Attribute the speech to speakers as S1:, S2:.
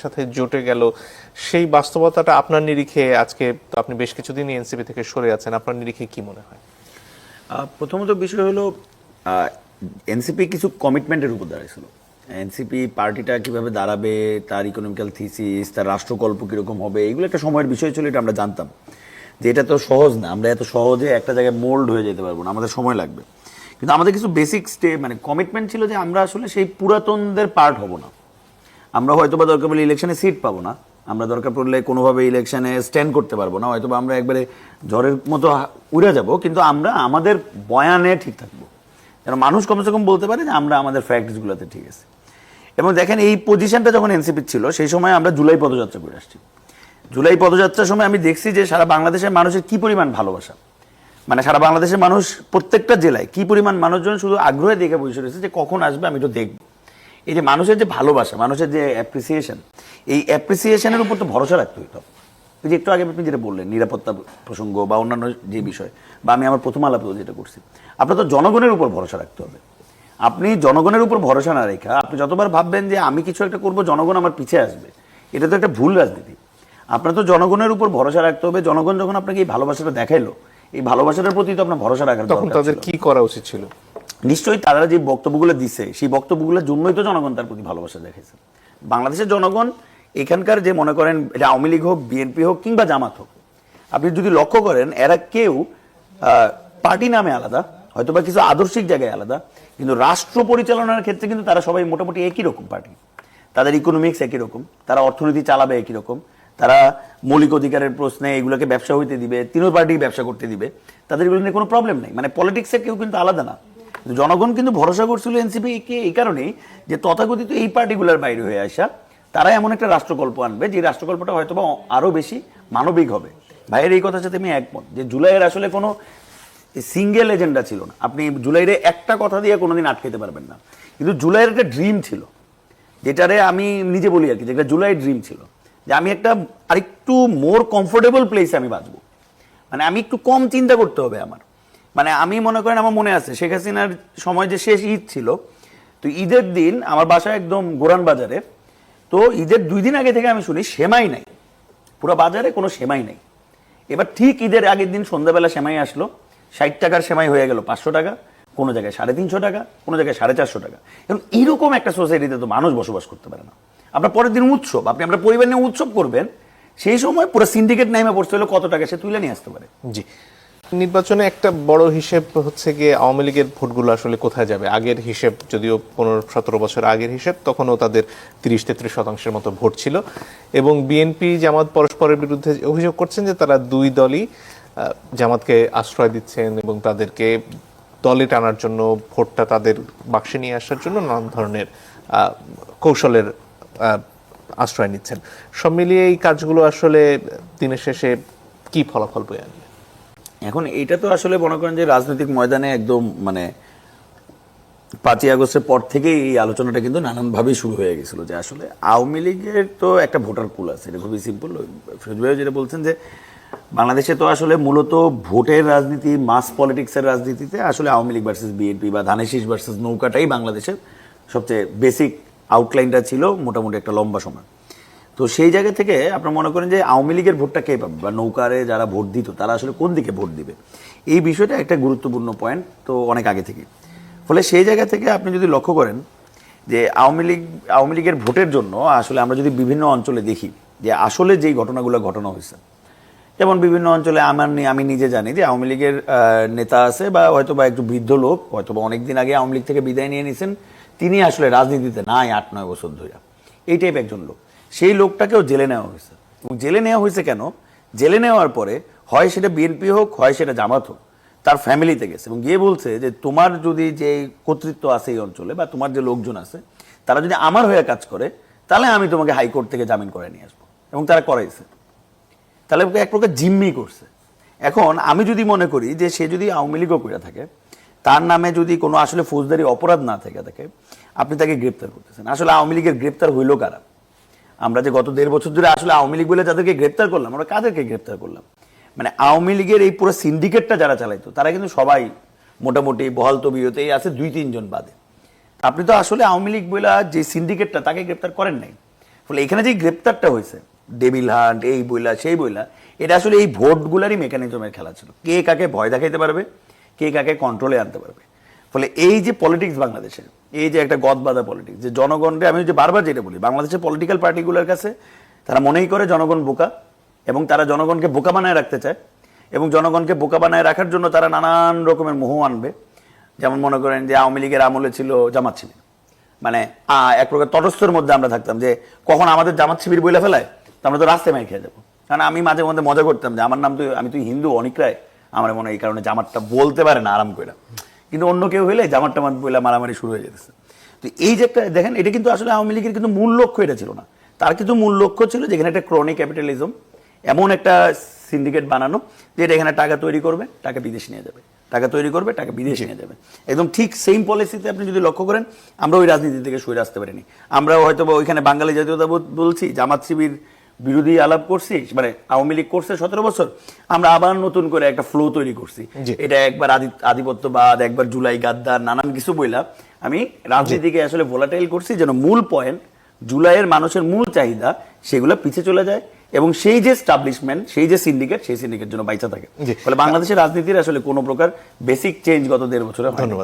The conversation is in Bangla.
S1: সাথে জোটে গেল, সেই বাস্তবতাটা আপনার নিরিখে, আজকে আপনি বেশ কিছুদিন এনসিপি থেকে সরে আছেন, আপনার নিরিখে কি মনে হয়?
S2: প্রথমত বিষয় হলো এনসিপি কিছু কমিটমেন্টের উপর দাঁড়িয়েছিল। এনসিপি পার্টিটা কিভাবে দাঁড়াবে, তার ইকোনমিক্যাল থিসিস, তার রাষ্ট্রকল্প কিরকম হবে, এগুলো একটা সময়ের বিষয় ছিল, এটা আমরা জানতাম যে এটা তো সহজ না, আমরা এত সহজে একটা জায়গায় মোল্ড হয়ে যেতে পারবো না, আমাদের সময় লাগবে। কিন্তু আমাদের কিছু বেসিক মানে কমিটমেন্ট ছিল যে আমরা আসলে সেই পুরাতনদের পার্ট হব না। আমরা হয়তো বা দরকার পড়লে ইলেকশনে সিট পাবো না, আমরা দরকার পড়লে কোনোভাবে ইলেকশনে স্ট্যান্ড করতে পারবো না, হয়তো বা আমরা একবারে ঝড়ের মতো উড়ে যাব, কিন্তু আমরা আমাদের বয়ানে ঠিক থাকবো, যেন মানুষ কমসে কম বলতে পারে যে আমরা আমাদের ফ্যাক্টসগুলোতে ঠিক আছে। এবং দেখেন এই পজিশনটা যখন এনসিপির ছিল সেই সময় আমরা জুলাই পদযাত্রা করে আসছি। জুলাই পদযাত্রার সময় আমি দেখছি যে সারা বাংলাদেশের মানুষের কি পরিমাণ ভালোবাসা, মানে সারা বাংলাদেশের মানুষ প্রত্যেকটা জেলায় কি পরিমাণ মানুষজন শুধু আগ্রহে দেখে বসে রয়েছে যে কখন আসবে আমি তো দেখবো। এই যে মানুষের যে ভালোবাসা, মানুষের যে অ্যাপ্রিসিয়েশন, এই অ্যাপ্রিসিয়েশনের উপর তো ভরসা রাখতে হইতো। যে একটু আগে আপনি যেটা বললেন নিরাপত্তা প্রসঙ্গ বা অন্যান্য যে বিষয়, বা আমি আমার প্রথম আলাপেও যেটা করছি, আপনার তো জনগণের উপর ভরসা রাখতে হবে। আপনি জনগণের উপর ভরসা না রেখা আপনি যতবার ভাববেন যে আমি কিছু একটা করবো জনগণ আমার পিছে আসবে, এটা তো একটা ভুল রাজনীতি। আপনার তো জনগণের উপর ভরসা রাখতে হবে। জনগণ যখন আপনাকে এই ভালোবাসাটা দেখাইলো, এই ভালোবাসাটার প্রতি তো আপনার ভরসা রাখার
S1: তখন তাদের কি করা উচিত ছিল?
S2: নিশ্চয়ই তারা যে বক্তব্যগুলো দিচ্ছে সেই বক্তব্যগুলোর জন্যই তো জনগণ তার প্রতি ভালোবাসা দেখাইছে। বাংলাদেশের জনগণ এখানকার যে মনে করেন এটা আওয়ামী লীগ হোক, বিএনপি হোক কিংবা জামাত হোক, আপনি যদি লক্ষ্য করেন এরা কেউ পার্টি নামে আলাদা, হয়তো বা কিছু আদর্শিক জায়গায় আলাদা, কিন্তু রাষ্ট্র পরিচালনার ক্ষেত্রে কিন্তু তারা সবাই মোটামুটি একই রকম পার্টি। তাদের ইকোনমিক্স একই রকম, তারা অর্থনীতি চালাবে একই রকম, তারা মৌলিক অধিকারের প্রশ্নে এগুলোকে ব্যবসা হইতে দিবে, তিনও পার্টি ব্যবসা করতে দিবে, তাদের এগুলো নিয়ে কোনো প্রবলেম নেই। মানে পলিটিক্সের কেউ কিন্তু আলাদা না। জনগণ কিন্তু ভরসা করছিল এনসিপি কে এই কারণেই যে তথাকথিত এই পার্টিগুলোর বাইরে হয়ে আসা তারা এমন একটা রাষ্ট্রকল্প আনবে যে রাষ্ট্রকল্পটা হয়তো বা আরো বেশি মানবিক হবে। ভাইয়ের এই কথার সাথে আমি একমত যে জুলাইয়ের আসলে কোনো সিঙ্গেল এজেন্ডা ছিল না। আপনি জুলাইয়ের একটা কথা দিয়ে কোনোদিন আটকাতে পারবেন না, কিন্তু জুলাইয়ের একটা ড্রিম ছিল, যেটারে আমি নিজে বলি আর কি, যেটা জুলাইয়ের ড্রিম ছিল যে আমি একটা আরেকটু মোর কমফোর্টেবল প্লেসে আমি বাঁচবো, মানে আমি একটু কম চিন্তা করতে হবে আমার। মানে আমি মনে করেন আমার মনে আছে শেখ হাসিনার সময় যে শেষ ঈদ ছিল, তো ঈদের দিন আমার বাসা একদম গোরান বাজারে, তো ঈদের 2 দিন আগে থেকে আমি শুনি সেমাই নাই, পুরো বাজারে কোনো সেমাই নাই। এবার ঠিক ঈদের আগের দিন সন্ধ্যাবেলা সেমাই আসলো, 60 টাকার সেমাই হয়ে গেল 500 টাকা, কোনো জায়গায় 350 টাকা, কোনো জায়গায় 450 টাকা। এবং এরকম একটা সোসাইটিতে তো মানুষ বসবাস করতে পারে না। আপনার পরের দিন উৎসব, আপনি আপনার পরিবার নিয়ে উৎসব করবেন, সেই সময় পুরো সিন্ডিকেট নামে পড়তে হলে কত টাকা সে তুলে নিয়ে আসতে পারে।
S1: জি, নির্বাচনে একটা বড় হিসেব হচ্ছে গিয়ে আওয়ামী লীগের ভোটগুলো আসলে কোথায় যাবে। আগের হিসেব যদিও 15-17 বছর আগের হিসেব, তখনও তাদের 30-33% মতো ভোট ছিল, এবং বিএনপি জামাত পরস্পরের বিরুদ্ধে অভিযোগ করছেন যে তারা দুই দলই জামাতকে আশ্রয় দিচ্ছেন এবং তাদেরকে দলে টানার জন্য, ভোটটা তাদের বাক্সে নিয়ে আসার জন্য নানান ধরনের কৌশলের আশ্রয় নিচ্ছেন। সব মিলিয়ে এই কাজগুলো আসলে দিনের শেষে কি ফলাফল বয়ে আনবে?
S2: এখন এইটা তো আসলে মনে করেন যে রাজনৈতিক ময়দানে একদম মানে 5ই আগস্টের পর থেকেই এই আলোচনাটা কিন্তু নানানভাবেই শুরু হয়ে গেছিল যে আসলে আওয়ামী লীগের তো একটা ভোটার পুল আছে, এটা খুবই সিম্পল। ফিরোজ ভাই যেটা বলছেন যে বাংলাদেশে তো আসলে মূলত ভোটের রাজনীতি, মাস পলিটিক্সের রাজনীতিতে আসলে আওয়ামী লীগ ভার্সেস বিএনপি বা ধানের শীষ ভার্সেস নৌকাটাই বাংলাদেশের সবচেয়ে বেসিক আউটলাইনটা ছিল মোটামুটি একটা লম্বা সময়। তো সেই জায়গা থেকে আপনার মনে করেন যে আওয়ামী লীগের ভোটটা কে পাবে বা নৌকারে যারা ভোট দিত তারা আসলে কোন দিকে ভোট দিবে, এই বিষয়টা একটা গুরুত্বপূর্ণ পয়েন্ট তো অনেক আগে থেকে। ফলে সেই জায়গা থেকে আপনি যদি লক্ষ্য করেন যে আওয়ামী লীগের ভোটের জন্য আসলে আমরা যদি বিভিন্ন অঞ্চলে দেখি যে আসলে যেই ঘটনাগুলো ঘটনা হয়েছে, যেমন বিভিন্ন অঞ্চলে আমি নিজে জানি যে আওয়ামী লীগের নেতা আছে বা হয়তো বা একটু বৃদ্ধ লোক, হয়তো বা অনেকদিন আগে আওয়ামী লীগ থেকে বিদায় নিয়ে নিয়েছেন, তিনি আসলে রাজনীতিতে নাই 8-9 বছর ধরে, এই টাইপ একজন লোক। সেই লোকটাকেও জেলে নেওয়া হয়েছে। এবং জেলে নেওয়া হয়েছে কেন? জেলে নেওয়ার পরে হয় সেটা বিএনপি হোক, হয় সেটা জামাত হোক, তার ফ্যামিলিতে গেছে এবং গিয়ে বলছে যে তোমার যদি যে কর্তৃত্ব আছে এই অঞ্চলে বা তোমার যে লোকজন আছে তারা যদি আমার হয়ে কাজ করে তাহলে আমি তোমাকে হাইকোর্ট থেকে জামিন করে নিয়ে আসবো। এবং তারা করাইছে, তাহলে এক প্রকার জিম্মি করছে। এখন আমি যদি মনে করি যে সে যদি আওয়ামী লীগও করে থাকে, তার নামে যদি কোনো আসলে ফৌজদারি অপরাধ না থেকে থাকে, আপনি তাকে গ্রেপ্তার করতেছেন। আসলে আওয়ামী লীগের গ্রেপ্তার হইল কারা? আমরা যে গত 1.5 বছর ধরে আসলে আওয়ামী লীগ বলে যাদেরকে গ্রেপ্তার করলাম, আমরা কাদেরকে গ্রেপ্তার করলাম? মানে আওয়ামী লীগের এই পুরো সিন্ডিকেটটা যারা চালাইতো তারা কিন্তু সবাই মোটামুটি বহাল তবিয়তেই আছে, 2-3 জন বাদে। আপনি তো আসলে আওয়ামী লীগ বলে যে সিন্ডিকেটটা তাকে গ্রেপ্তার করেন নাই। ফলে এখানে যে গ্রেপ্তারটা হয়েছে ডেভিল হান্ট এই বইলা সেই বইলা, এটা আসলে এই ভোটগুলারই মেকানিজমের খেলা ছিল, কে কাকে ভয় দেখাইতে পারবে, কে কাকে কন্ট্রোলে আনতে পারবে। ফলে এই যে পলিটিক্স বাংলাদেশের, এই যে একটা গদবাঁধা পলিটিক্স, যে জনগণকে, আমি যে বারবার যেটা বলি, বাংলাদেশের পলিটিক্যাল পার্টিগুলোর কাছে তারা মনেই করে জনগণ বোকা, এবং তারা জনগণকে বোকা বানায় রাখতে চায়, এবং জনগণকে বোকা বানায় রাখার জন্য তারা নানান রকমের মোহ আনবে। যেমন মনে করেন যে আওয়ামী লীগের আমলে ছিল জামাত শিবির, মানে এক প্রকার তটস্থের মধ্যে আমরা থাকতাম, যে কখন আমাদের জামাত শিবির বইলা ফেলায় তো আমরা তো রাস্তায় মাই খেয়ে যাবো। কারণ আমি মাঝে মধ্যে মজা করতাম যে আমার নাম তো, আমি তুই হিন্দু অনেক রায়, আমার মনে হয় এই কারণে জামাতটা বলতে পারে না আরাম করে, কিন্তু অন্য কেউ হইলে জামাতটা বইলা মারামারি শুরু হয়ে যেতেছে। তো এই যে একটা দেখেন, এটা কিন্তু আসলে আওয়ামী লীগের কিন্তু মূল লক্ষ্য এটা ছিল না। তার কিন্তু মূল লক্ষ্য ছিল যেখানে একটা ক্রনিক ক্যাপিটালিজম, এমন একটা সিন্ডিকেট বানানো যেটা এখানে টাকা তৈরি করবে, টাকা বিদেশ নিয়ে যাবে, টাকা তৈরি করবে, টাকা বিদেশ নিয়ে যাবে। একদম ঠিক সেম পলিসিতে আপনি যদি লক্ষ্য করেন, আমরা ওই রাজনীতি থেকে সরে আসতে পারিনি। আমরা হয়তো ওইখানে বাঙালি জাতীয়তাবাদ বলছি, জামাত শিবির বিরোধী আলাপ করছি, মানে আওয়ামী লীগ করছে 17 বছর, আমরা আবার নতুন করে একটা ফ্লো তৈরি করছি। এটা একবার আধিপত্যবাদ, একবার জুলাই গাদ্দার, নানান কিছু বইলা আমি রাজনীতিকে আসলে ভোলাটাইল করছি, যেন মূল পয়েন্ট জুলাইয়ের মানুষের মূল চাহিদা সেগুলো পিছিয়ে চলে যায়, এবং সেই যে স্টাবলিশমেন্ট, সেই যে সিন্ডিকেট, সেই সিন্ডিকেট জন্য বাইচা থাকে। ফলে বাংলাদেশের রাজনীতির আসলে কোনো প্রকার বেসিক চেঞ্জ গত 1.5 বছরে।
S1: ধন্যবাদ।